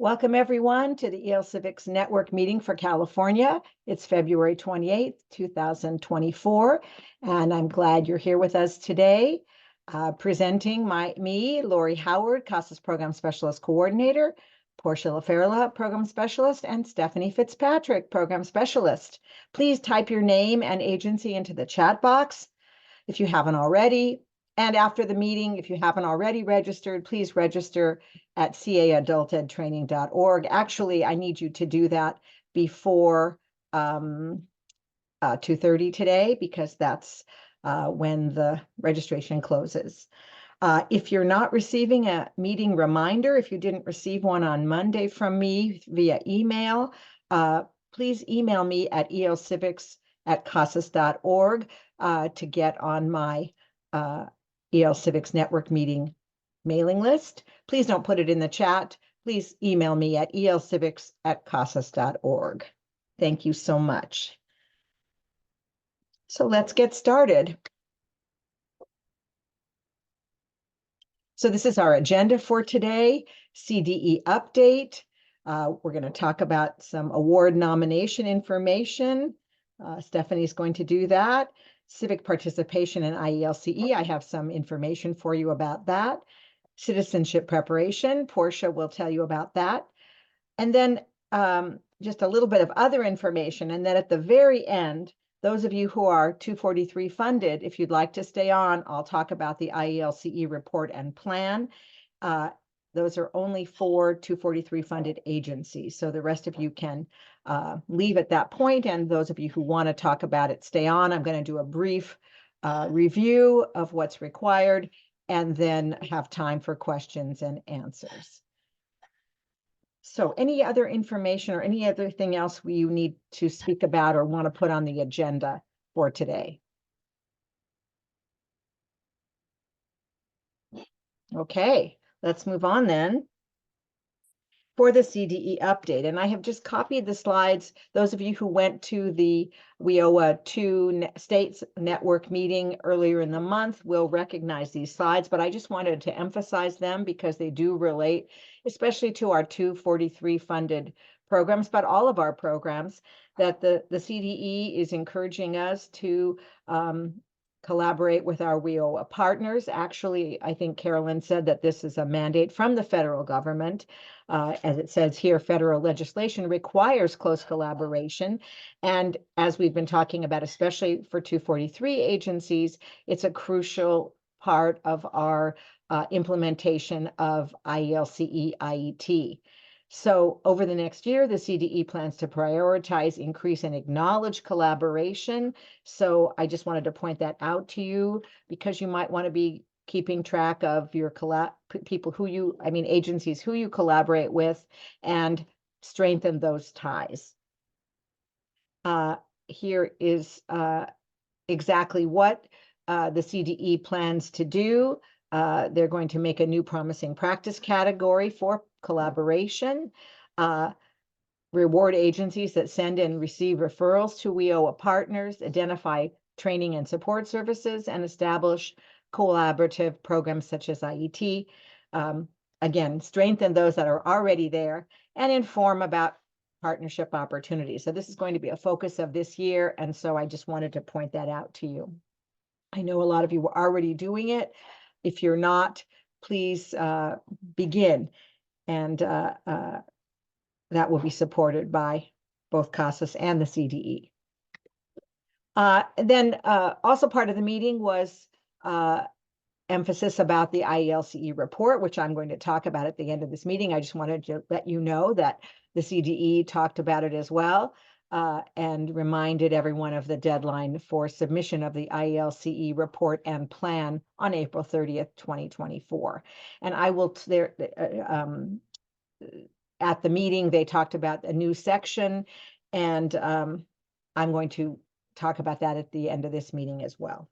Welcome everyone to the IELCE Civics Network meeting for California. It's February 28th, 2024, and I'm glad you're here with us today. Presenting me, Lori Howard, CASAS Program Specialist Coordinator, Portia LaFerla, Program Specialist, and Stephanie Fitzpatrick, Program Specialist. Please type your name and agency into the chat box if you haven't already. And after the meeting, if you haven't already registered, please register at caadultedtraining.org. Actually, I need you to do that before 2:30 today, because that's when the registration closes. If you're not receiving a meeting reminder, if you didn't receive one on Monday from me via email, please email me at elcivics@casas.org to get on my IELCE Civics Network meeting mailing list. Please don't put it in the chat. Please email me at elcivics@casas.org. Thank you so much. So let's get started. So this is our agenda for today. CDE update. We're going to talk about some award nomination information. Stephanie's going to do that. Civic participation in IELCE. I have some information for you about that. Citizenship preparation. Portia will tell you about that. And then just a little bit of other information. And then at the very end, those of you who are 243 funded, if you'd like to stay on, I'll talk about the IELCE report and plan. Those are only for 243 funded agencies. So the rest of you can leave at that point. And those of you who want to talk about it, stay on. I'm going to do a brief review of what's required and then have time for questions and answers. So any other information or any other thing else you need to speak about or want to put on the agenda for today? Okay, let's move on then for the CDE update. And I have just copied the slides. Those of you who went to the WIOA 2 States Network meeting earlier in the month will recognize these slides, but I just wanted to emphasize them because they do relate, especially to our 243 funded programs, but all of our programs, that the CDE is encouraging us to collaborate with our WIOA partners. Actually, I think Carolyn said that this is a mandate from the federal government. As it says here, federal legislation requires close collaboration. And as we've been talking about, especially for 243 agencies, it's a crucial part of our implementation of IELCE IET. So over the next year, the CDE plans to prioritize, increase, and acknowledge collaboration. So I just wanted to point that out to you because you might want to be keeping track of your people agencies who you collaborate with and strengthen those ties. Here is exactly what the CDE plans to do. They're going to make a new promising practice category for collaboration, reward agencies that send and receive referrals to WIOA partners, identify training and support services, and establish collaborative programs such as IET. Again, strengthen those that are already there and inform about partnership opportunities. So this is going to be a focus of this year, and so I just wanted to point that out to you. I know a lot of you were already doing it. If you're not, please begin. And that will be supported by both CASAS and the CDE. Then also part of the meeting was emphasis about the IELCE report, which I'm going to talk about at the end of this meeting. I just wanted to let you know that the CDE talked about it as well and reminded everyone of the deadline for submission of the IELCE report and plan on April 30th, 2024. And I will at the meeting, they talked about a new section, and I'm going to talk about that at the end of this meeting as well.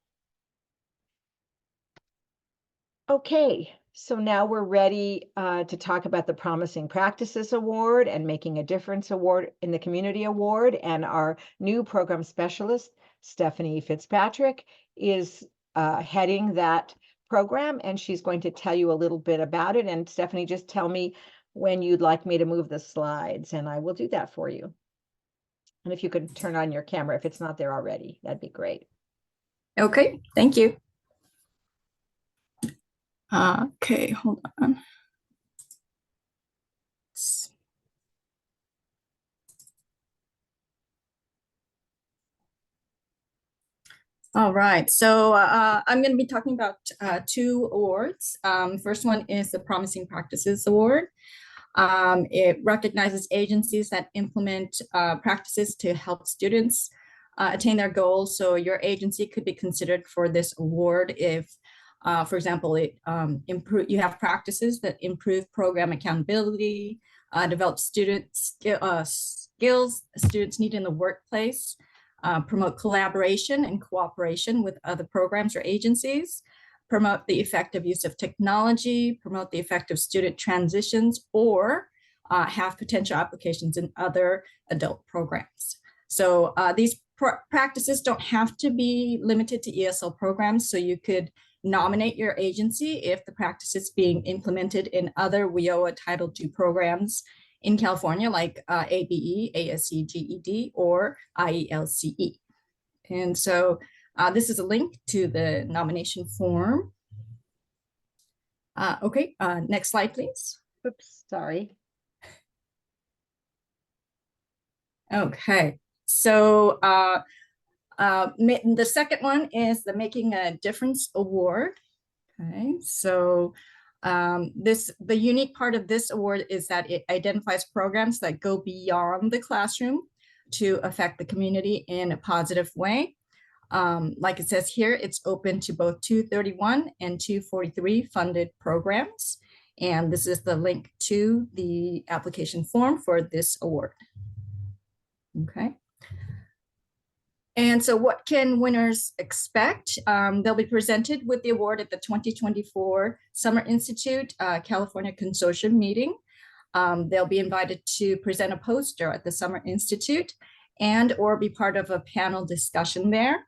Okay, so now we're ready to talk about the Promising Practices Award and Making a Difference Award in the Community Award. And our new program specialist, Stephanie Fitzpatrick, is heading that program, and she's going to tell you a little bit about it. And Stephanie, just tell me when you'd like me to move the slides, and I will do that for you. And if you could turn on your camera if it's not there already, that'd be great. Okay, thank you. Okay, hold on. All right, so I'm going to be talking about two awards. First one is the Promising Practices Award. It recognizes agencies that implement practices to help students attain their goals. So your agency could be considered for this award if, for example, you have practices that improve program accountability, develop skills students need in the workplace, promote collaboration and cooperation with other programs or agencies, promote the effective use of technology, promote the effective student transitions, or have potential applications in other adult programs. So these practices don't have to be limited to ESL programs, so you could nominate your agency if the practice is being implemented in other WIOA Title II programs in California, like ABE, ASC, GED, or IELCE. And so this is a link to the nomination form. Okay, next slide, please. Oops, sorry. Okay, so the second one is the Making a Difference Award. Okay, so the unique part of this award is that it identifies programs that go beyond the classroom to affect the community in a positive way. Like it says here, it's open to both 231 and 243 funded programs. And this is the link to the application form for this award. Okay. And so what can winners expect? They'll be presented with the award at the 2024 Summer Institute California Consortium meeting. They'll be invited to present a poster at the Summer Institute and or be part of a panel discussion there.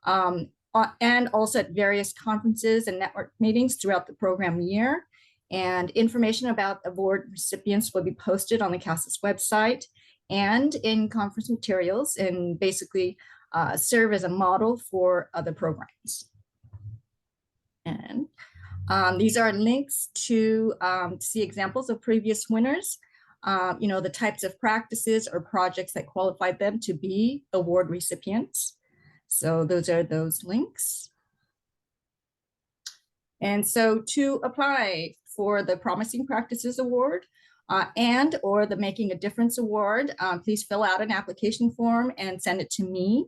And also at various conferences and network meetings throughout the program year. And information about award recipients will be posted on the CASAS website and in conference materials, and basically serve as a model for other programs. And these are links to see examples of previous winners, you know, the types of practices or projects that qualified them to be award recipients. So those are those links. And so to apply for the Promising Practices Award and or the Making a Difference Award, please fill out an application form and send it to me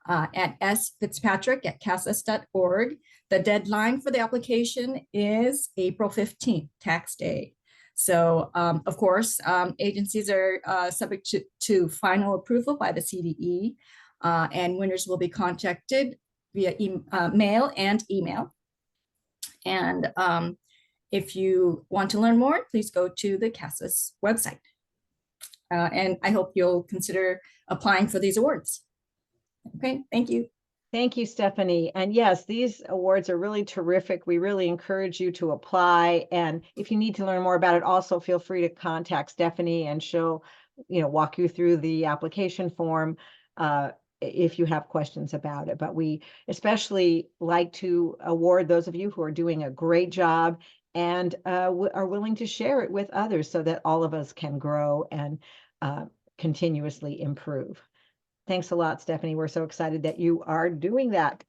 at sfitzpatrick@casas.org. The deadline for the application is April 15th, tax day. So of course, agencies are subject to final approval by the CDE, and winners will be contacted via mail and email. And if you want to learn more, please go to the CASAS website. And I hope you'll consider applying for these awards. Okay, thank you. Thank you, Stephanie. And yes, these awards are really terrific. We really encourage you to apply. And if you need to learn more about it, also feel free to contact Stephanie and she'll, you know, walk you through the application form if you have questions about it. But we especially like to award those of you who are doing a great job and are willing to share it with others so that all of us can grow and continuously improve. Thanks a lot, Stephanie. We're so excited that you are doing that.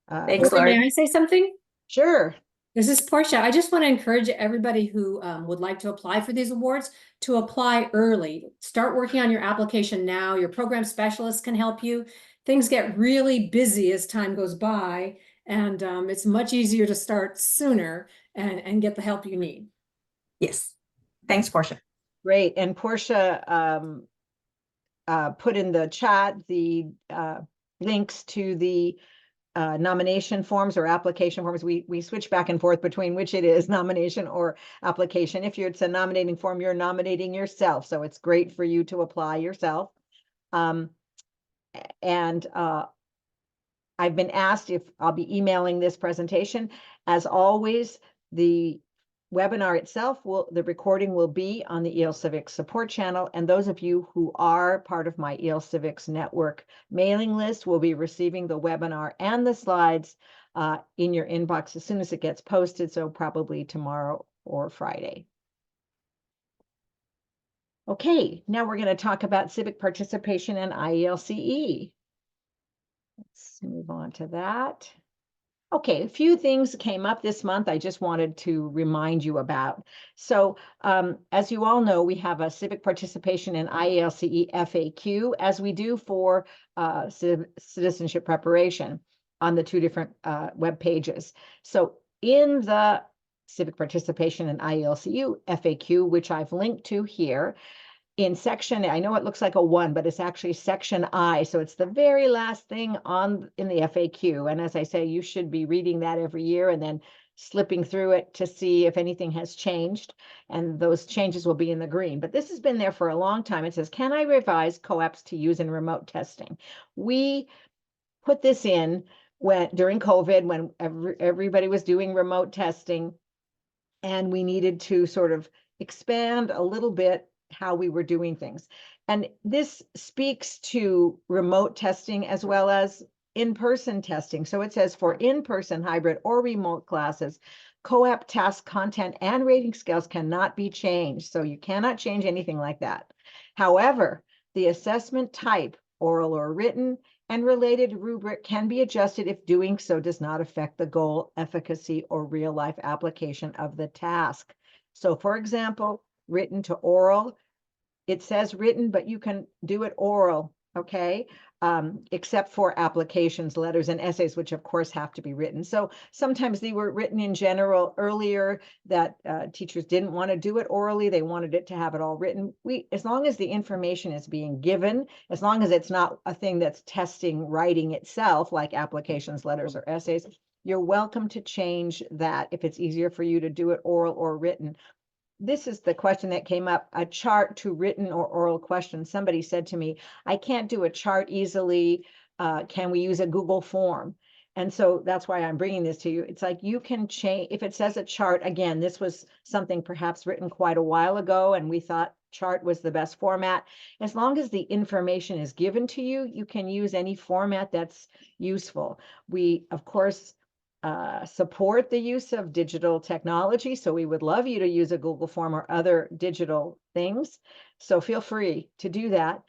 Thanks, Laura. May I say something? Sure. This is Portia. I just want to encourage everybody who would like to apply for these awards to apply early. Start working on your application now. Your program specialist can help you. Things get really busy as time goes by, and it's much easier to start sooner and get the help you need. Yes. Thanks, Portia. Great. And Portia put in the chat the links to the nomination forms or application forms. We switch back and forth between which it is, nomination or application. If it's a nominating form, you're nominating yourself. So it's great for you to apply yourself. And I've been asked if I'll be emailing this presentation. As always, the webinar itself, the recording will be on the IELTS Civics support channel. And those of you who are part of my IELTS Civics network mailing list will be receiving the webinar and the slides in your inbox as soon as it gets posted. So probably tomorrow or Friday. Okay, now we're going to talk about civic participation and IELCE. Let's move on to that. Okay, a few things came up this month I just wanted to remind you about. So as you all know, we have a civic participation in IELCE FAQ, as we do for citizenship preparation on the two different web pages. So in the civic participation in IELCE FAQ, which I've linked to here, in section, I know it looks like a 1, but it's actually section I. So it's the very last thing in the FAQ. And as I say, you should be reading that every year and then slipping through it to see if anything has changed. And those changes will be in the green. But this has been there for a long time. It says, can I revise COAPs to use in remote testing? We put this in during COVID, when everybody was doing remote testing, and we needed to sort of expand a little bit how we were doing things. And this speaks to remote testing as well as in-person testing. So it says for in-person, hybrid, or remote classes, COAP task content and rating scales cannot be changed. So you cannot change anything like that. However, the assessment type, oral or written, and related rubric can be adjusted if doing so does not affect the goal, efficacy, or real-life application of the task. So for example, written to oral, it says written, but you can do it oral, okay? Except for applications, letters, and essays, which of course have to be written. So sometimes they were written in general earlier that teachers didn't want to do it orally. They wanted it to have it all written. As long as the information is being given, as long as it's not a thing that's testing writing itself, like applications, letters, or essays, you're welcome to change that if it's easier for you to do it oral or written. This is the question that came up, a chart to written or oral question. Somebody said to me, I can't do a chart easily. Can we use a Google form? And so that's why I'm bringing this to you. It's like you can change, if it says a chart, again, this was something perhaps written quite a while ago, and we thought chart was the best format. As long as the information is given to you, you can use any format that's useful. We, of course, support the use of digital technology. So we would love you to use a Google form or other digital things. So feel free to do that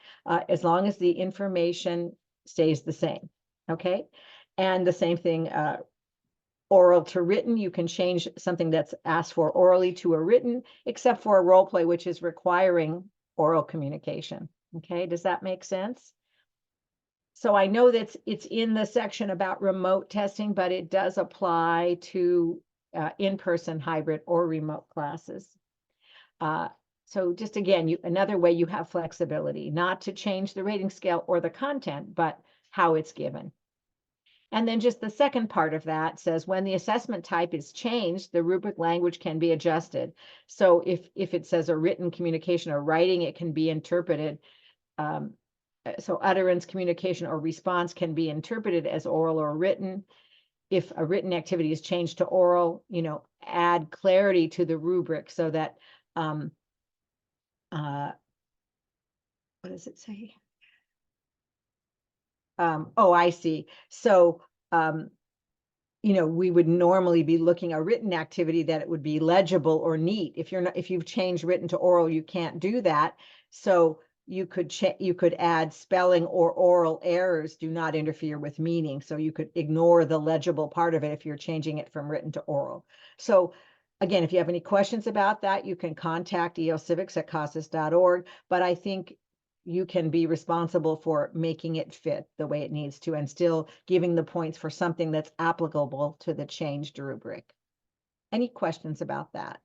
as long as the information stays the same. Okay. And the same thing, oral to written, you can change something that's asked for orally to a written, except for a role play, which is requiring oral communication. Okay. Does that make sense? So I know that it's in the section about remote testing, but it does apply to in-person, hybrid, or remote classes. So just again, another way you have flexibility, not to change the rating scale or the content, but how it's given. And then just the second part of that says when the assessment type is changed, the rubric language can be adjusted. So if it says a written communication or writing, it can be interpreted. So utterance, communication, or response can be interpreted as oral or written. If a written activity is changed to oral, add clarity to the rubric so that, what does it say? Oh, I see. So, we would normally be looking at a written activity that it would be legible or neat. If you've changed written to oral, you can't do that. So you could add spelling or oral errors do not interfere with meaning. So you could ignore the legible part of it if you're changing it from written to oral. So again, if you have any questions about that, you can contact elcivics@casas.org. But I think you can be responsible for making it fit the way it needs to and still giving the points for something that's applicable to the changed rubric. Any questions about that?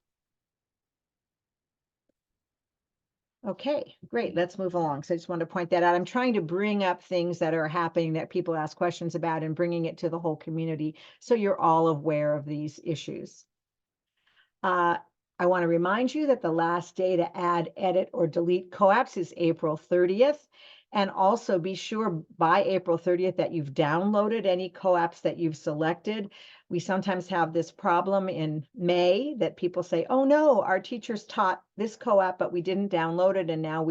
Okay, great. Let's move along. So I just wanted to point that out. I'm trying to bring up things that are happening that people ask questions about and bringing it to the whole community so you're all aware of these issues. I want to remind you that the last day to add, edit, or delete COAPs is April 30th. And also be sure by April 30th that you've downloaded any co-ops that you've selected. We sometimes have this problem in May that people say, oh no, our teachers taught this co-op, but we didn't download it, and now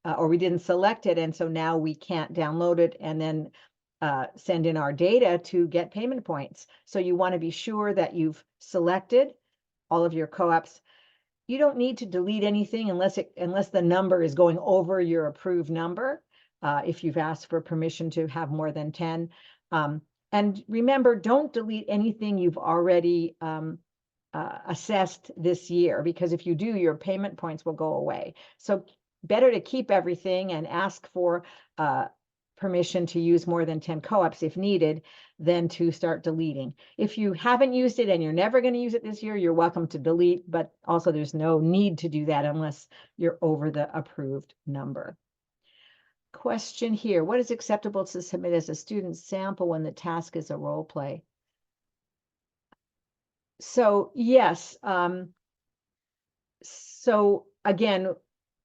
or we didn't select it, and so now we can't download it and then send in our data to get payment points. So you want to be sure that you've selected all of your co-ops. You don't need to delete anything unless the number is going over your approved number, if you've asked for permission to have more than 10. And remember, don't delete anything you've already assessed this year, because if you do, your payment points will go away. So better to keep everything and ask for permission to use more than 10 co-ops if needed than to start deleting. If you haven't used it and you're never going to use it this year, you're welcome to delete, but also there's no need to do that unless you're over the approved number. Question here, what is acceptable to submit as a student sample when the task is a role play? So yes, so again,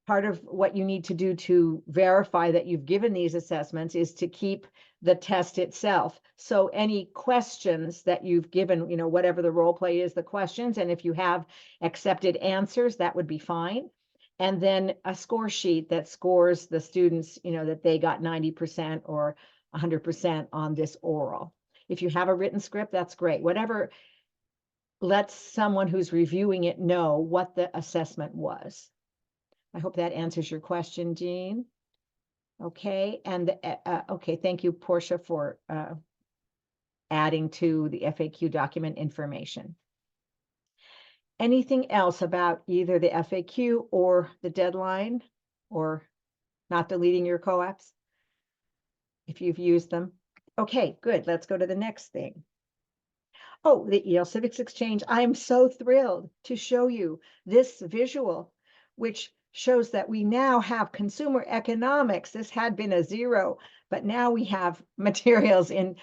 part of what you need to do to verify that you've given these assessments is to keep the test itself. So any questions that you've given, whatever the role play is, the questions, and if you have accepted answers, that would be fine. And then a score sheet that scores the students, that they got 90% or 100% on this oral. If you have a written script, that's great. Whatever lets someone who's reviewing it know what the assessment was. I hope that answers your question, Jean. Okay, and okay, thank you, Portia, for adding to the FAQ document information. Anything else about either the FAQ or the deadline, or not deleting your co-ops if you've used them? Okay, good. Let's go to the next thing. Oh, the IELCE Civics Exchange. I am so thrilled to show you this visual, which shows that we now have consumer economics. This had been a 0, but now we have materials in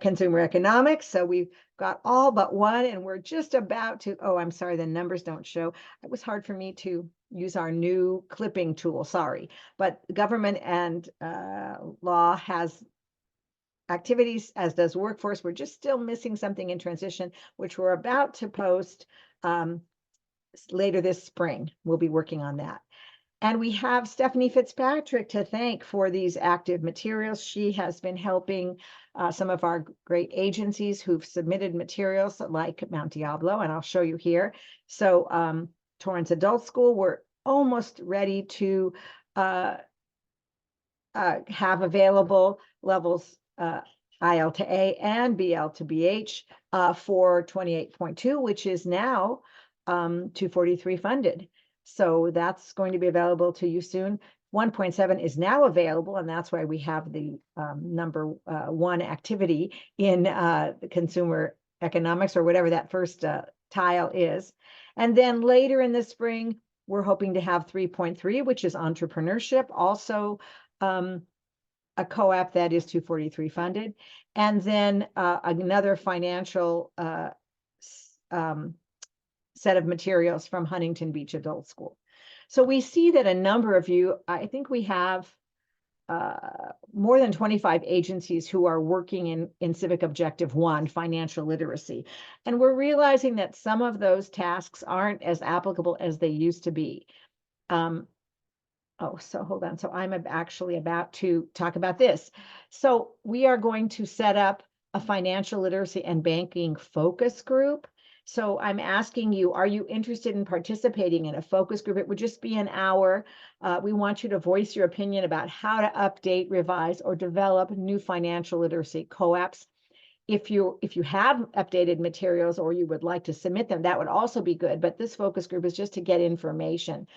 consumer economics. So we've got all but one, and we're just about to, oh, I'm sorry, the numbers don't show. It was hard for me to use our new clipping tool, sorry. But government and law has activities, as does workforce. We're just still missing something in transition, which we're about to post later this spring. We'll be working on that. And we have Stephanie Fitzpatrick to thank for these active materials. She has been helping some of our great agencies who've submitted materials like Mount Diablo, and I'll show you here. So Torrance Adult School, we're almost ready to have available levels IL to A and BL to BH for 28.2, which is now 243 funded. So that's going to be available to you soon. 1.7 is now available, and that's why we have the number 1 activity in the consumer economics, or whatever that first tile is. And then later in the spring, we're hoping to have 3.3, which is entrepreneurship, also a co-op that is 243 funded. And then another financial set of materials from Huntington Beach Adult School. So we see that a number of you, I think we have more than 25 agencies who are working in Civic Objective 1, financial literacy. And we're realizing that some of those tasks aren't as applicable as they used to be. Oh, so hold on. So I'm actually about to talk about this. So we are going to set up a financial literacy and banking focus group. So I'm asking you, are you interested in participating in a focus group? It would just be an hour. We want you to voice your opinion about how to update, revise, or develop new financial literacy co-ops. If you have updated materials or you would like to submit them, that would also be good. But this focus group is just to get information.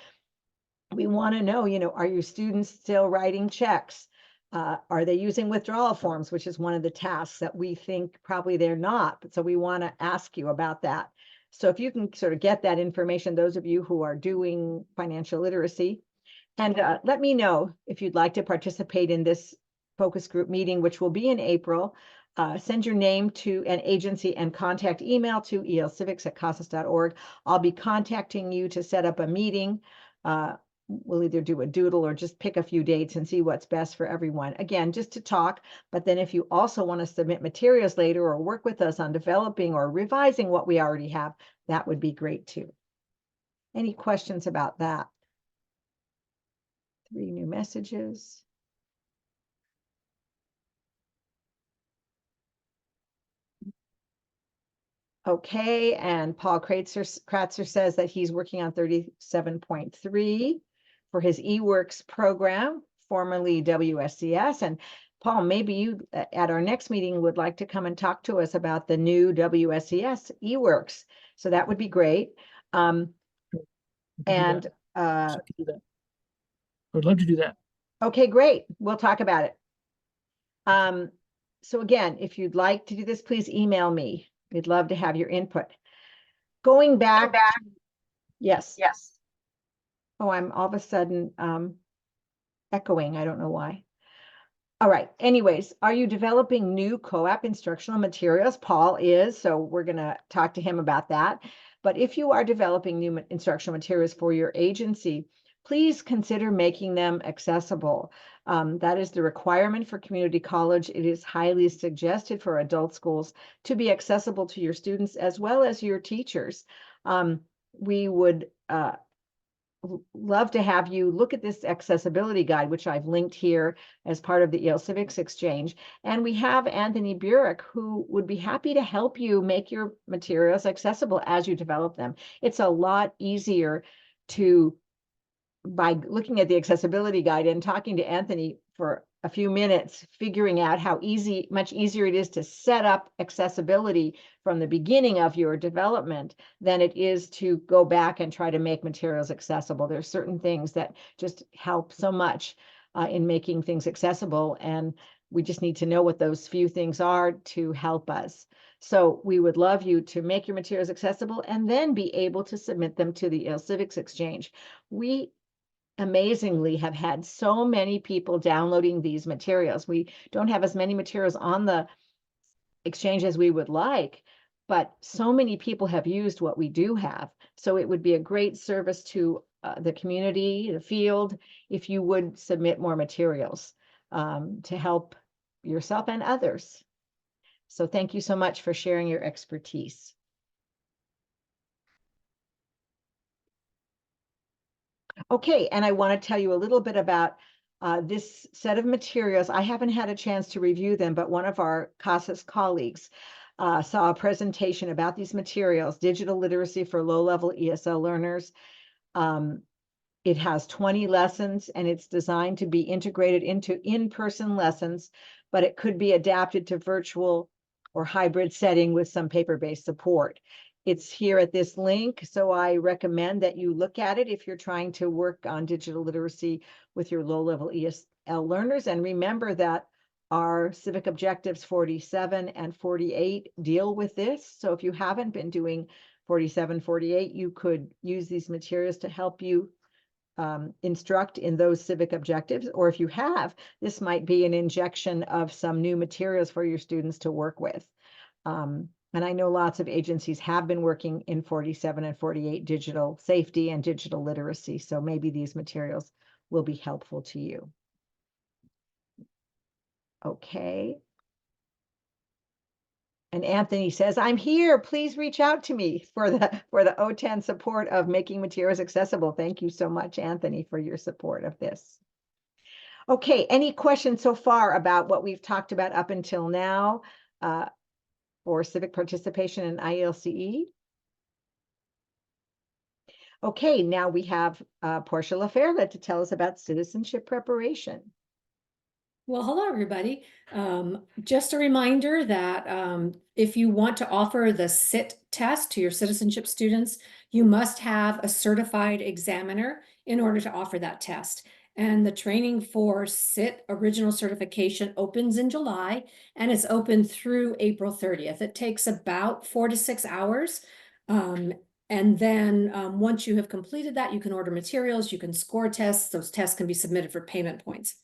We want to know, are your students still writing checks? Are they using withdrawal forms, which is one of the tasks that we think probably they're not. So we want to ask you about that. So if you can sort of get that information, those of you who are doing financial literacy, and let me know if you'd like to participate in this focus group meeting, which will be in April. Send your name to an agency and contact email to elcivics@casas.org. I'll be contacting you to set up a meeting we'll either do a doodle or just pick a few dates and see what's best for everyone. Again, just to talk, but then if you also want to submit materials later or work with us on developing or revising what we already have, that would be great too. Any questions about that? 3 new messages. Okay, and Paul Kratzer says that he's working on 37.3 for his eWorks program, formerly WSCS. And Paul, maybe you at our next meeting would like to come and talk to us about the new WSCS eWorks. So that would be great. And I would love to do that. Okay, great. We'll talk about it. So again, if you'd like to do this, please email me. We'd love to have your input. Going back. Yes. Oh, I'm all of a sudden echoing. I don't know why. All right. Anyways, are you developing new co-op instructional materials? Paul is, so we're going to talk to him about that. But if you are developing new instructional materials for your agency, please consider making them accessible. That is the requirement for community college. It is highly suggested for adult schools to be accessible to your students as well as your teachers. We would love to have you look at this accessibility guide, which I've linked here as part of the IELCE Civics Exchange. And we have Anthony Burek, who would be happy to help you make your materials accessible as you develop them. It's a lot easier to, by looking at the accessibility guide and talking to Anthony for a few minutes, figuring out how much easier it is to set up accessibility from the beginning of your development than it is to go back and try to make materials accessible. There's certain things that just help so much in making things accessible, and we just need to know what those few things are to help us. So we would love you to make your materials accessible and then be able to submit them to the IELCE Civics Exchange. We amazingly have had so many people downloading these materials. We don't have as many materials on the exchange as we would like, but so many people have used what we do have. So it would be a great service to the community, the field, if you would submit more materials to help yourself and others. So thank you so much for sharing your expertise. Okay, and I want to tell you a little bit about this set of materials. I haven't had a chance to review them, but one of our CASAS colleagues saw a presentation about these materials, digital literacy for low-level ESL learners. It has 20 lessons, and it's designed to be integrated into in-person lessons, but it could be adapted to virtual or hybrid setting with some paper-based support. It's here at this link, so I recommend that you look at it if you're trying to work on digital literacy with your low-level ESL learners. And remember that our Civic Objectives 47 and 48 deal with this. So if you haven't been doing 47, 48, you could use these materials to help you instruct in those civic objectives. Or if you have, this might be an injection of some new materials for your students to work with. And I know lots of agencies have been working in 47 and 48 digital safety and digital literacy. So maybe these materials will be helpful to you. Okay. And Anthony says, I'm here. Please reach out to me for the OTAN support of making materials accessible. Thank you so much, Anthony, for your support of this. Okay, any questions so far about what we've talked about up until now? For civic participation in IELCE. Okay, now we have Portia LaFerla to tell us about citizenship preparation. Well, hello, everybody. Just a reminder that if you want to offer the CIT test to your citizenship students, you must have a certified examiner in order to offer that test. And the training for CIT original certification opens in July, and it's open through April 30th. It takes about 4 to 6 hours. And then once you have completed that, you can order materials, you can score tests. Those tests can be submitted for payment points.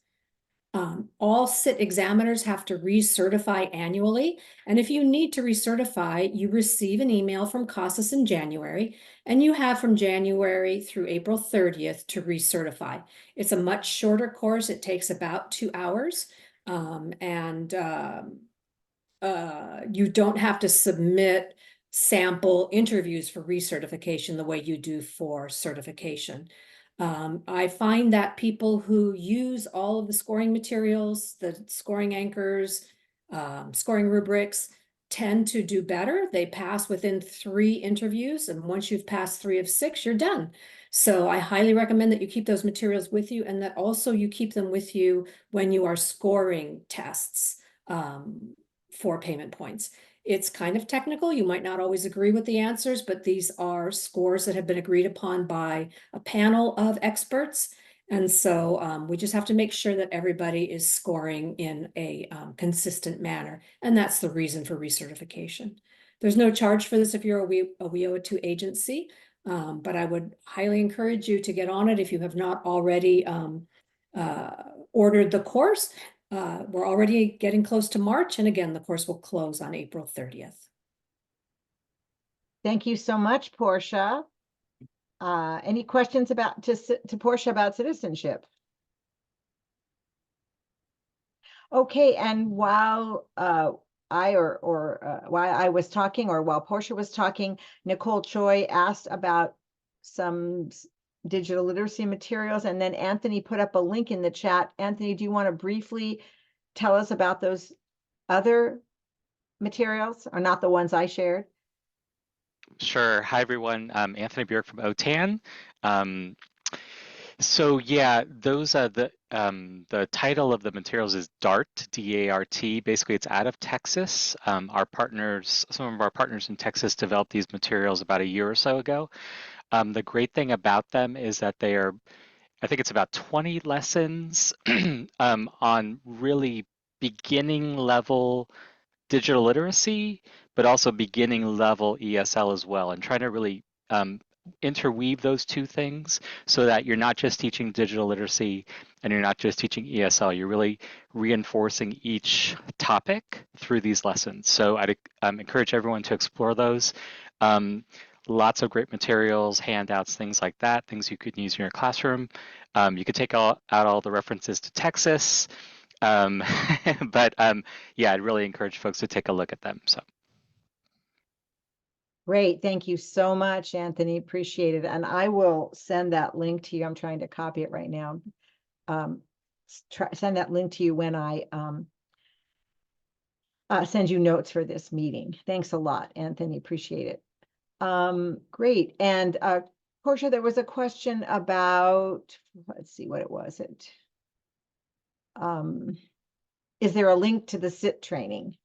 All CIT examiners have to recertify annually. And if you need to recertify, you receive an email from CASAS in January, and you have from January through April 30th to recertify. It's a much shorter course. It takes about 2 hours. You don't have to submit sample interviews for recertification the way you do for certification. I find that people who use all of the scoring materials, the scoring anchors, scoring rubrics, tend to do better. They pass within 3 interviews, and once you've passed 3 of 6, you're done. So I highly recommend that you keep those materials with you, and that also you keep them with you when you are scoring tests for payment points. It's kind of technical. You might not always agree with the answers, but these are scores that have been agreed upon by a panel of experts. And so we just have to make sure that everybody is scoring in a consistent manner. And that's the reason for recertification. There's no charge for this if you're a WIO2 agency, but I would highly encourage you to get on it if you have not already ordered the course. We're already getting close to March, and again, the course will close on April 30th. Thank you so much, Portia. Any questions to Portia about citizenship? Okay, and while while I was talking, or while Portia was talking, Nicole Choi asked about some digital literacy materials, and then Anthony put up a link in the chat. Anthony, do you want to briefly tell us about those other materials, or not the ones I shared? Sure. Hi, everyone. Anthony Bjork from OTAN. So yeah, those the title of the materials is DART, D-A-R-T. Basically, it's out of Texas. Some of our partners in Texas developed these materials about a year or so ago. The great thing about them is that they are, I think it's about 20 lessons on really beginning level digital literacy, but also beginning level ESL as well, and trying to really interweave those two things so that you're not just teaching digital literacy and you're not just teaching ESL, you're really reinforcing each topic through these lessons. So I'd encourage everyone to explore those. Lots of great materials, handouts, things like that, things you could use in your classroom. You could take out all the references to Texas, but yeah, I'd really encourage folks to take a look at them. So. Great, thank you so much, Anthony. Appreciate it. And I will send that link to you. I'm trying to copy it right now. Send that link to you when I send you notes for this meeting. Thanks a lot, Anthony. Appreciate it. Great. And Portia, there was a question about, let's see what it was. Is there a link to the CIT training?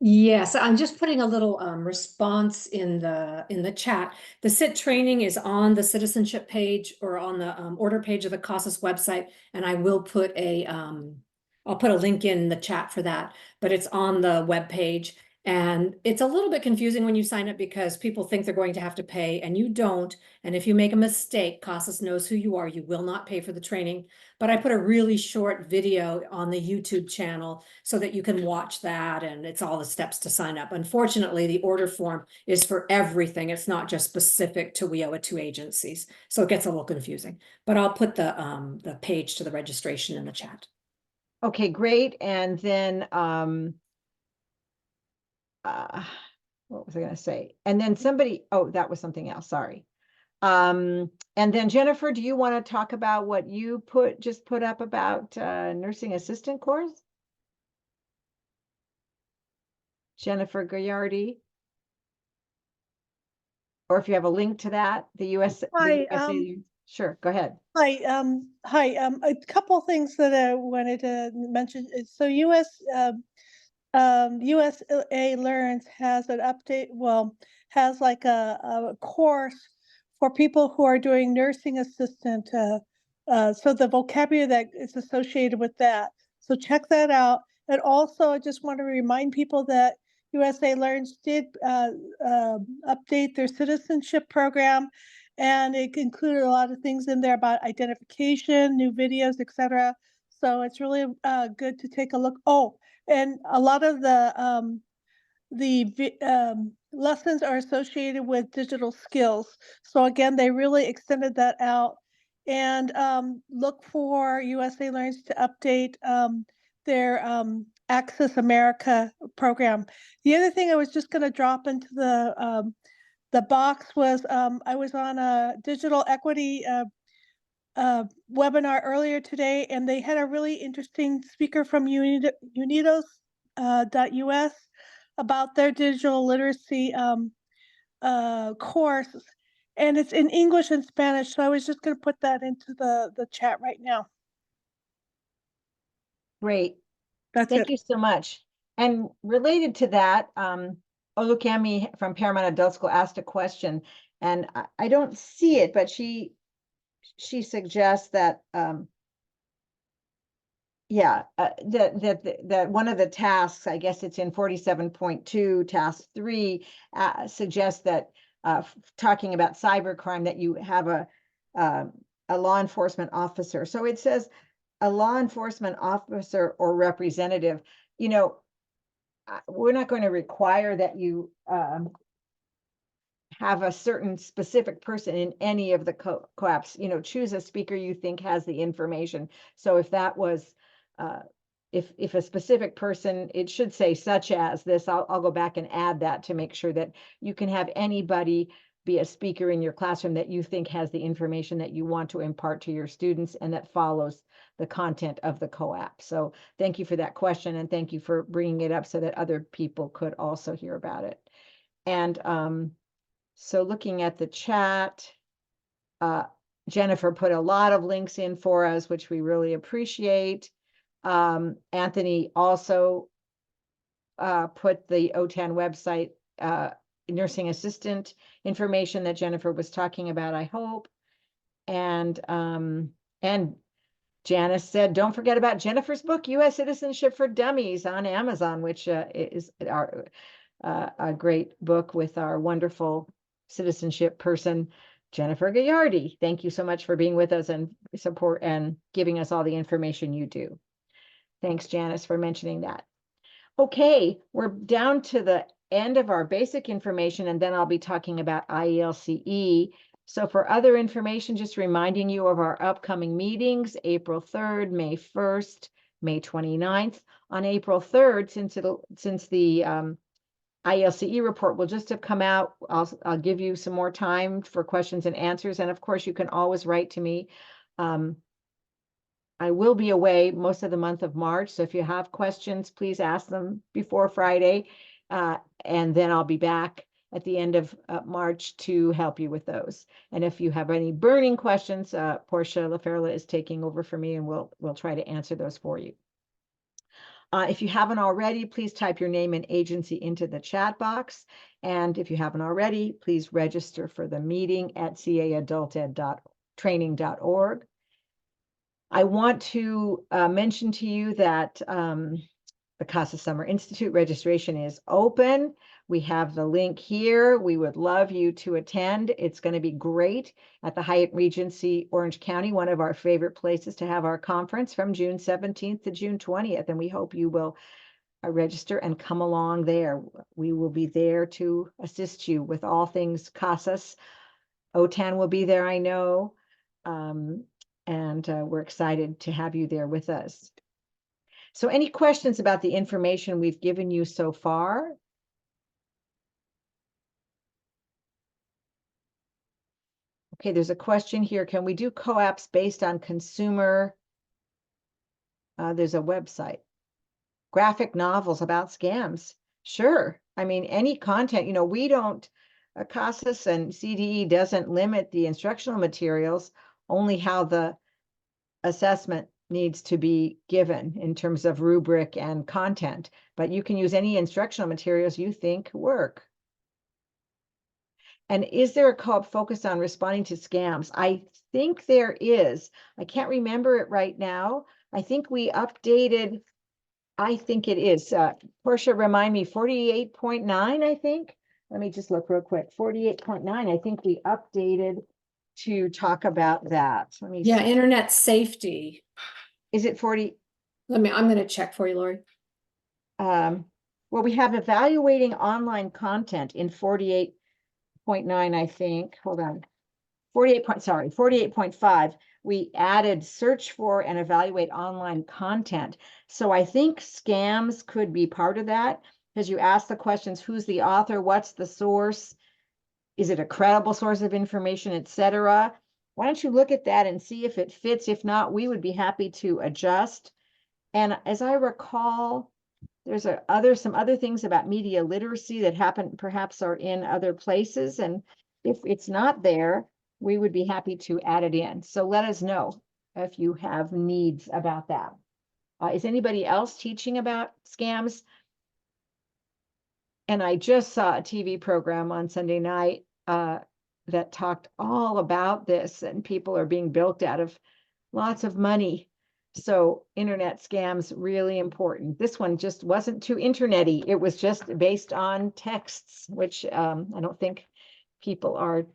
Yes, I'm just putting a little response in the chat. The CIT training is on the citizenship page or on the order page of the CASAS website, and I will put I'll put a link in the chat for that, but it's on the web page. And it's a little bit confusing when you sign up because people think they're going to have to pay and you don't. And if you make a mistake, CASAS knows who you are. You will not pay for the training. But I put a really short video on the YouTube channel so that you can watch that, and it's all the steps to sign up. Unfortunately, the order form is for everything. It's not just specific to WIO2 agencies. So it gets a little confusing. But I'll put the page to the registration in the chat. Okay, great. And then what was I going to say? And then somebody, oh, that was something else. Sorry. And then Jennifer, do you want to talk about what you just put up about nursing assistant course? Jennifer Gagliardi? Or if you have a link to that, the US. Hi, sure, go ahead. Hi, a couple things that I wanted to mention. So USA Learns has an update, has like a course for people who are doing nursing assistant. So the vocabulary that is associated with that. So check that out. And also, I just want to remind people that USA Learns did update their citizenship program, and it included a lot of things in there about identification, new videos, etc. So it's really good to take a look. Oh, and a lot of the lessons are associated with digital skills. So again, they really extended that out. And look for USA Learns to update their Access America program. The other thing I was just going to drop into the box was I was on a digital equity webinar earlier today, and they had a really interesting speaker from Unidos.us about their digital literacy course, and it's in English and Spanish. So I was just going to put that into the chat right now. Great. That's Thank it. you so much. And related to that, Olukemi from Paramount Adult School asked a question, and I don't see it, but she suggests that that one of the tasks, I guess it's in 47.2 task 3, suggests that talking about cybercrime, that you have a law enforcement officer. So it says a law enforcement officer or representative. You know, we're not going to require that you have a certain specific person in any of the co-ops. You know, choose a speaker you think has the information. So if that was if a specific person, it should say such as this. I'll go back and add that to make sure that you can have anybody be a speaker in your classroom that you think has the information that you want to impart to your students and that follows the content of the co-op. So thank you for that question, and thank you for bringing it up so that other people could also hear about it. And so looking at the chat, Jennifer put a lot of links in for us, which we really appreciate. Anthony also put the OTAN website nursing assistant information that Jennifer was talking about, I hope. And Janice said, don't forget about Jennifer's book, U.S. Citizenship for Dummies, on Amazon, which is a great book with our wonderful citizenship person, Jennifer Gagliardi. Thank you so much for being with us and support and giving us all the information you do. Thanks, Janice, for mentioning that. Okay, we're down to the end of our basic information, and then I'll be talking about IELCE. So for other information, just reminding you of our upcoming meetings, April 3rd, May 1st, May 29th. On April 3rd, since the IELCE report will just have come out, I'll give you some more time for questions and answers. And of course, you can always write to me. I will be away most of the month of March. So if you have questions, please ask them before Friday. And then I'll be back at the end of March to help you with those. And if you have any burning questions, Portia LaFerla is taking over for me, and we'll try to answer those for you. If you haven't already, please type your name and agency into the chat box. And if you haven't already, please register for the meeting at caadulted.training.org. I want to mention to you that the CASA Summer Institute registration is open. We have the link here. We would love you to attend. It's going to be great at the Hyatt Regency Orange County, one of our favorite places to have our conference, from June 17th to June 20th. And we hope you will register and come along there. We will be there to assist you with all things CASAS. OTAN will be there, I know. And we're excited to have you there with us. So any questions about the information we've given you so far? Okay, there's a question here. Can we do co-ops based on consumer? There's a website. Graphic novels about scams. Sure. I mean, any content, you know, we don't, CASAS and CDE doesn't limit the instructional materials, only how the assessment needs to be given in terms of rubric and content, but you can use any instructional materials you think work. And is there a co-op focused on responding to scams? I think there is. I can't remember it right now. I think we updated, I think it is. Portia, remind me, 48.9, I think. Let me just look real quick. 48.9, I think we updated to talk about that. Let me Yeah, see. internet safety. Is it 40? I'm gonna check for you, Lori. Well, we have evaluating online content in 48.9, I think. Hold on. 48.5. We added search for and evaluate online content. So I think scams could be part of that, because you ask the questions, who's the author, what's the source, is it a credible source of information, etc. Why don't you look at that and see if it fits? If not, we would be happy to adjust. And as I recall, there's some other things about media literacy that happen, perhaps are in other places. And if it's not there, we would be happy to add it in. So let us know if you have needs about that. Is anybody else teaching about scams? And I just saw a TV program on Sunday night that talked all about this, and people are being bilked out of lots of money. So internet scams, really important. This one just wasn't too internet-y. It was just based on texts, which I don't think people are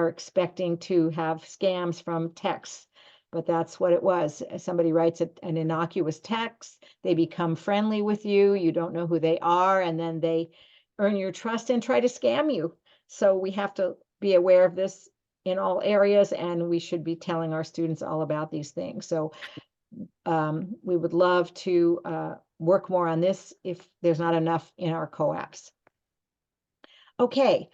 expecting to have scams from texts, but that's what it was. Somebody writes an innocuous text, they become friendly with you, you don't know who they are, and then they earn your trust and try to scam you. So we have to be aware of this in all areas, and we should be telling our students all about these things. So we would love to work more on this if there's not enough in our co-ops. Okay,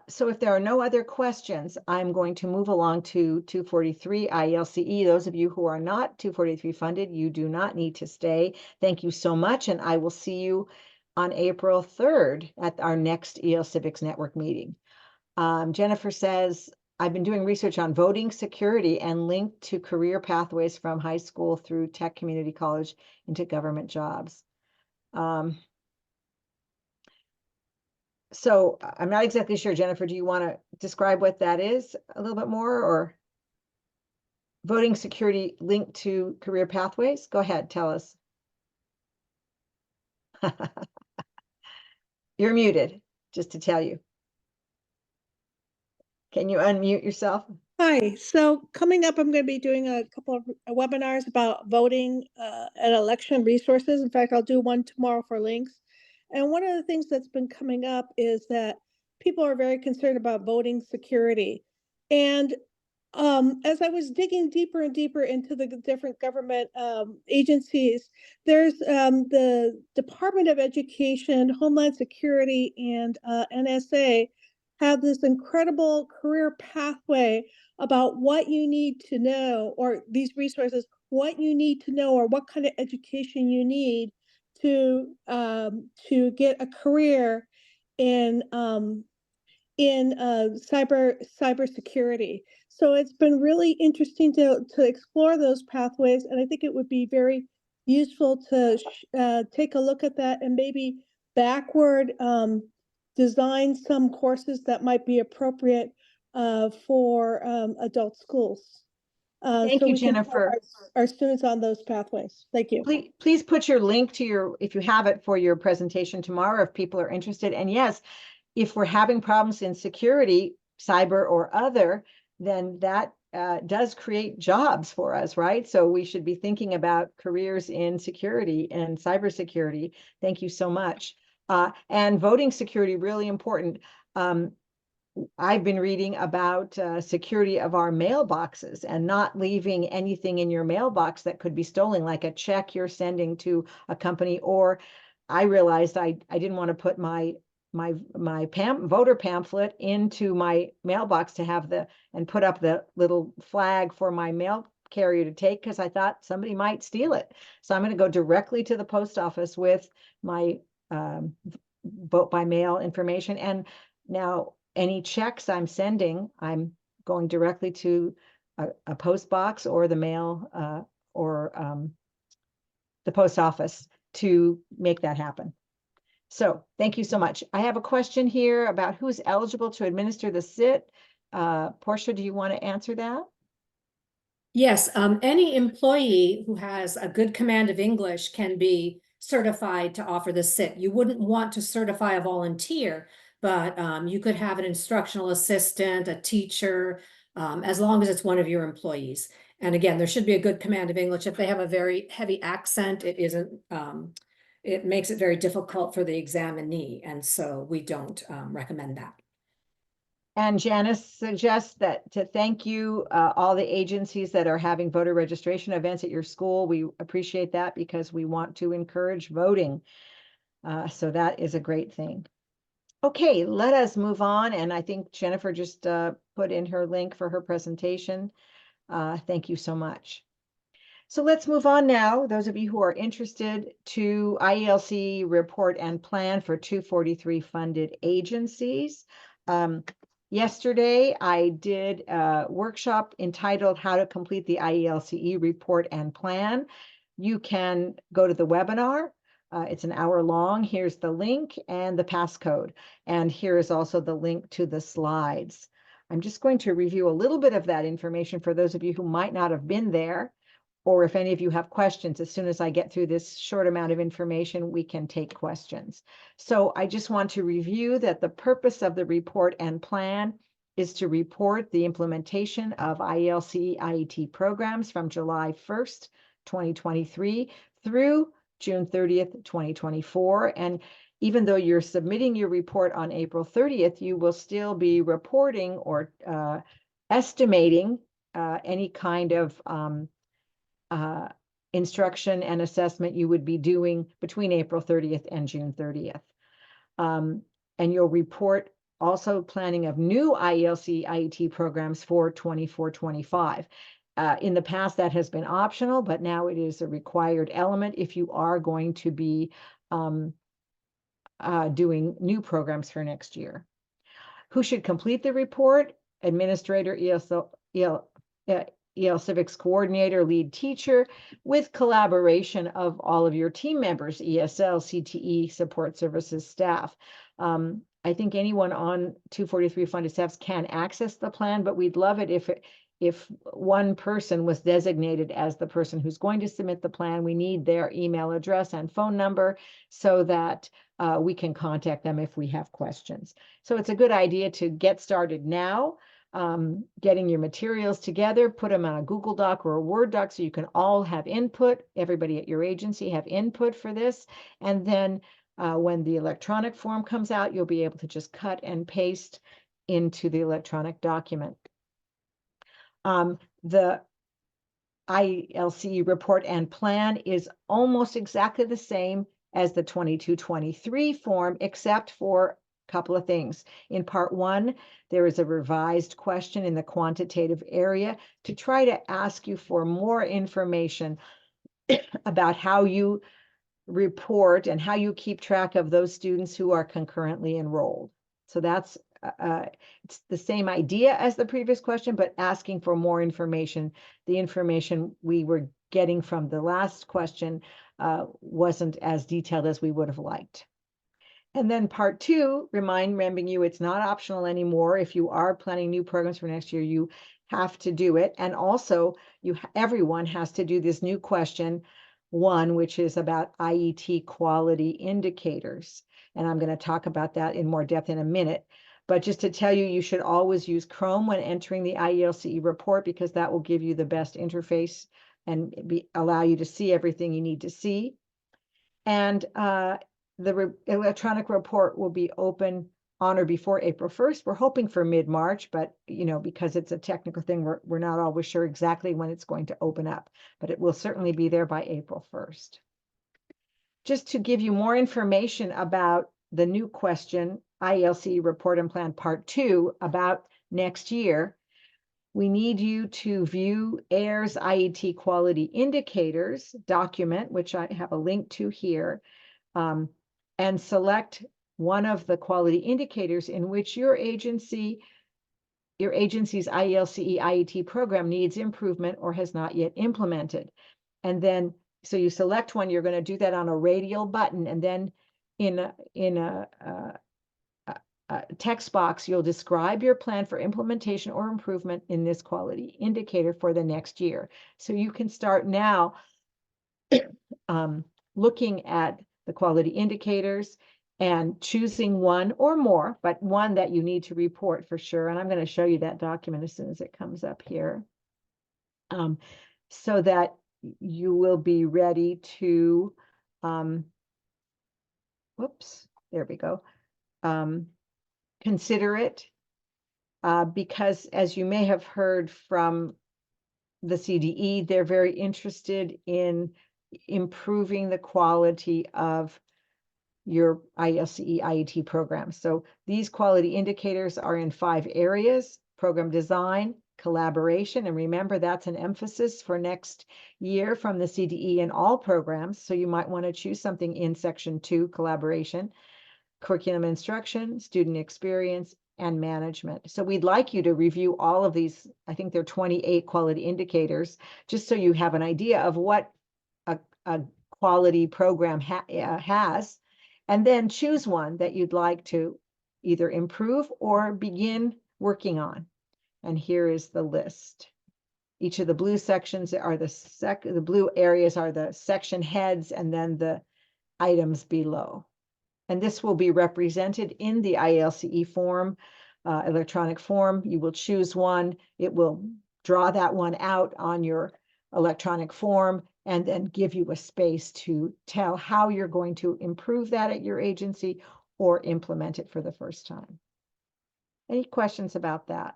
so if there are no other questions, I'm going to move along to 243 IELCE. Those of you who are not 243 funded, you do not need to stay. Thank you so much, and I will see you on April 3rd at our next EL Civics Network meeting. Jennifer says, I've been doing research on voting security and linked to career pathways from high school through tech community college into government jobs. So I'm not exactly sure, Jennifer, do you want to describe what that is a little bit more, or voting security linked to career pathways? Go ahead, tell us. You're muted, just to tell you. Can you unmute yourself? Hi, so coming up, I'm going to be doing a couple of webinars about voting and election resources. In fact, I'll do one tomorrow for links. And one of the things that's been coming up is that people are very concerned about voting security. And as I was digging deeper and deeper into the different government agencies, there's the Department of Education, Homeland Security, and NSA have this incredible career pathway about what you need to know, or these resources, what you need to know, or what kind of education you need to get a career in cybersecurity. So it's been really interesting to explore those pathways, and I think it would be very useful to take a look at that and maybe backward design some courses that might be appropriate for adult schools. Thank so you, we can Jennifer. help our students on those pathways. Thank you. Please put your link to your, if you have it, for your presentation tomorrow, if people are interested. And yes, if we're having problems in security, cyber or other, then that does create jobs for us, right? So we should be thinking about careers in security and cybersecurity. Thank you so much. And voting security, really important. I've been reading about security of our mailboxes and not leaving anything in your mailbox that could be stolen, like a check you're sending to a company. Or I realized I didn't want to put my voter pamphlet into my mailbox to have and put up the little flag for my mail carrier to take, because I thought somebody might steal it. So I'm going to go directly to the post office with my vote by mail information. And now any checks I'm sending, I'm going directly to a post box or the mail or the post office to make that happen. So thank you so much. I have a question here about who's eligible to administer the SIT. Portia, do you want to answer that? Yes, any employee who has a good command of English can be certified to offer the SIT. You wouldn't want to certify a volunteer, but you could have an instructional assistant, a teacher, as long as it's one of your employees. And again, there should be a good command of English. If they have a very heavy accent, it isn't, it makes it very difficult for the examinee. And so we don't recommend that. And Janice suggests that to thank you, all the agencies that are having voter registration events at your school. We appreciate that because we want to encourage voting. So that is a great thing. Okay, let us move on. And I think Jennifer just put in her link for her presentation. Thank you so much. So let's move on now. Those of you who are interested to IELCE report and plan for 243 funded agencies. Yesterday, I did a workshop entitled How to Complete the IELCE Report and Plan. You can go to the webinar. It's an hour long. Here's the link and the passcode. And here is also the link to the slides. I'm just going to review a little bit of that information for those of you who might not have been there, or if any of you have questions. As soon as I get through this short amount of information, we can take questions. So I just want to review that the purpose of the report and plan is to report the implementation of IELCE IET programs from July 1st, 2023 through June 30th, 2024. And even though you're submitting your report on April 30th, you will still be reporting or estimating any kind of instruction and assessment you would be doing between April 30th and June 30th. And you'll report also planning of new IELCE IET programs for 24-25. In the past, that has been optional, but now it is a required element if you are going to be doing new programs for next year. Who should complete the report? Administrator, EL Civics coordinator, lead teacher, with collaboration of all of your team members, ESL, CTE, support services staff. I think anyone on 243 funded staffs can access the plan, but we'd love it if one person was designated as the person who's going to submit the plan. We need their email address and phone number so that we can contact them if we have questions. So it's a good idea to get started now. Getting your materials together, put them on a Google Doc or a Word doc so you can all have input, everybody at your agency have input for this. And then when the electronic form comes out, you'll be able to just cut and paste into the electronic document. The IELCE report and plan is almost exactly the same as the 22-23 form, except for couple of things. In part 1, there is a revised question in the quantitative area to try to ask you for more information about how you report and how you keep track of those students who are concurrently enrolled. So that's it's the same idea as the previous question, but asking for more information. The information we were getting from the last question wasn't as detailed as we would have liked. And then part 2, reminding you it's not optional anymore. If you are planning new programs for next year, you have to do it. And also, everyone has to do this new question 1, which is about IET quality indicators. And I'm going to talk about that in more depth in a minute. But just to tell you, you should always use Chrome when entering the IELCE report, because that will give you the best interface and allow you to see everything you need to see. And the electronic report will be open on or before April 1st. We're hoping for mid-March, but because it's a technical thing, we're not always sure exactly when it's going to open up, but it will certainly be there by April 1st. Just to give you more information about the new question, IELCE report and plan part 2 about next year, we need you to view AIR's IET quality indicators document, which I have a link to here, and select one of the quality indicators in which your agency's IELCE IET program needs improvement or has not yet implemented. And then, so you select one, you're going to do that on a radial button, and then in a text box, you'll describe your plan for implementation or improvement in this quality indicator for the next year. So you can start now looking at the quality indicators and choosing one or more, but one that you need to report for sure. And I'm going to show you that document as soon as it comes up here. so that you will be ready to, whoops, there we go, consider it. Because as you may have heard from the CDE, they're very interested in improving the quality of your IELCE IET program. So these quality indicators are in 5 areas: program design, collaboration, and remember that's an emphasis for next year from the CDE in all programs. So you might want to choose something in section 2, collaboration, curriculum instruction, student experience, and management. So we'd like you to review all of these. I think there are 28 quality indicators, just so you have an idea of what a quality program has, and then choose one that you'd like to either improve or begin working on. And here is the list. Each of the blue sections are the blue areas are the section heads, and then the items below. And this will be represented in the IELCE form, electronic form. You will choose one. It will draw that one out on your electronic form and then give you a space to tell how you're going to improve that at your agency or implement it for the first time. Any questions about that?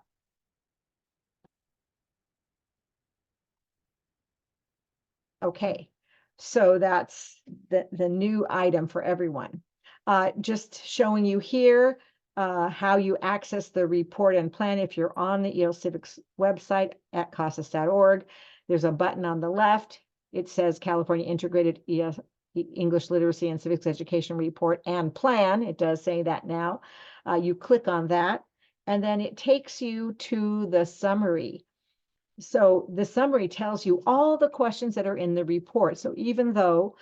Okay, so that's the new item for everyone. Just showing you here how you access the report and plan. If you're on the IELTS Civics website at casas.org, there's a button on the left. It says California Integrated English Literacy and Civics Education Report and Plan. It does say that now. You click on that, and then it takes you to the summary. So the summary tells you all the questions that are in the report. So even though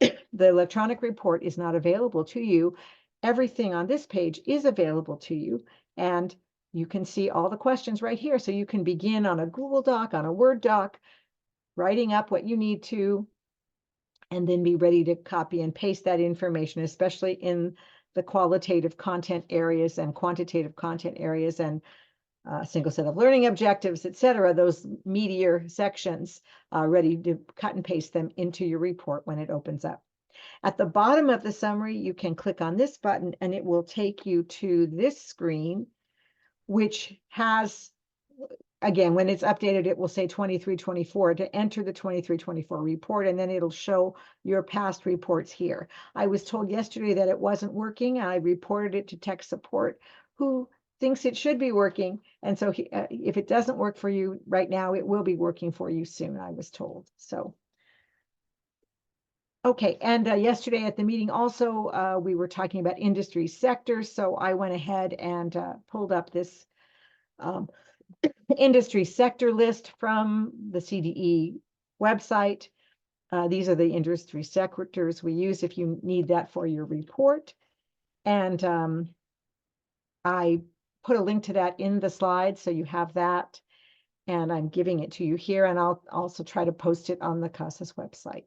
the electronic report is not available to you, everything on this page is available to you, and you can see all the questions right here. So you can begin on a Google Doc, on a Word doc, writing up what you need to, and then be ready to copy and paste that information, especially in the qualitative content areas and quantitative content areas and single set of learning objectives, etc., those meatier sections, ready to cut and paste them into your report when it opens up. At the bottom of the summary, you can click on this button and it will take you to this screen, which has, again, when it's updated, it will say 23-24 to enter the 23-24 report, and then it'll show your past reports here. I was told yesterday that it wasn't working. I reported it to tech support, who thinks it should be working. And so if it doesn't work for you right now, it will be working for you soon, I was told. So, okay. And yesterday at the meeting also, we were talking about industry sectors. So I went ahead and pulled up this industry sector list from the CDE website. These are the industry sectors we use if you need that for your report. And I put a link to that in the slides, so you have that, and I'm giving it to you here, and I'll also try to post it on the CASAS website.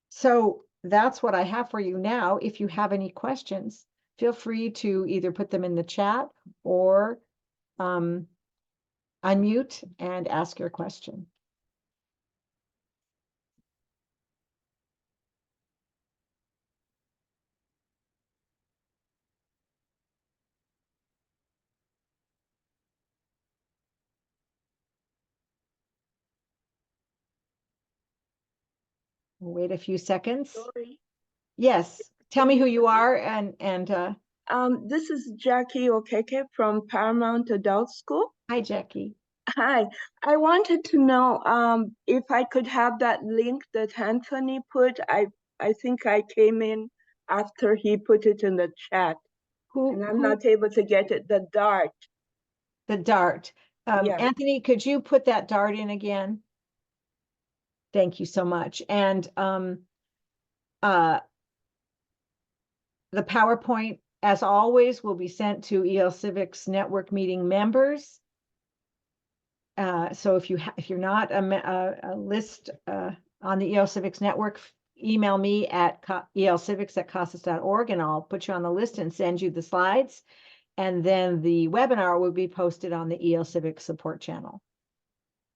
So that's what I have for you now. If you have any questions, feel free to either put them in the chat or unmute and ask your question. We'll wait a few seconds. Sorry. Yes, tell me who you are and This is Jackie Okeke from Paramount Adult School. hi, Jackie. Hi, I wanted to know if I could have that link that Anthony put. I think I came in after he put it in the chat, and I'm not able to get it. The DART. The DART. Yeah. Anthony, could you put that DART in again? Thank you so much. And the PowerPoint, as always, will be sent to IELTS Civics Network meeting members. So if you're not a list on the IELTS Civics Network, email me at elcivics@casas.org, and I'll put you on the list and send you the slides. And then the webinar will be posted on the IELTS Civics support channel.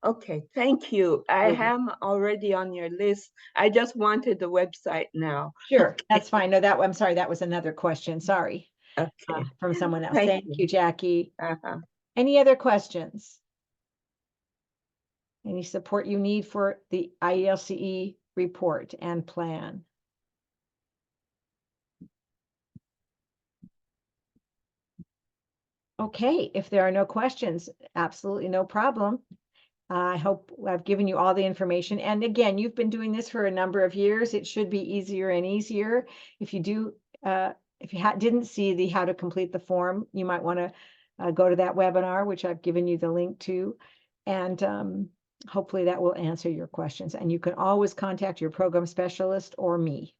Okay, thank you. I You're welcome. am already on your list. I just wanted the website now. Sure, that's fine. No, I'm sorry, that was another question. Sorry, Okay, from someone else. Thank Thank you. you, Jackie. uh-huh. Any other questions? Any support you need for the IELCE report and plan? Okay, if there are no questions, absolutely no problem. I hope I've given you all the information. And again, you've been doing this for a number of years. It should be easier and easier. If you do, if you didn't see the how to complete the form, you might want to go to that webinar, which I've given you the link to, and hopefully that will answer your questions. And you can always contact your program specialist or me.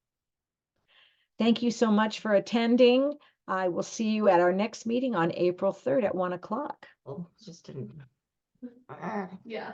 Thank you so much for attending. I will see you at our next meeting on April 3rd at 1 o'clock. Oh, just didn't. Yeah.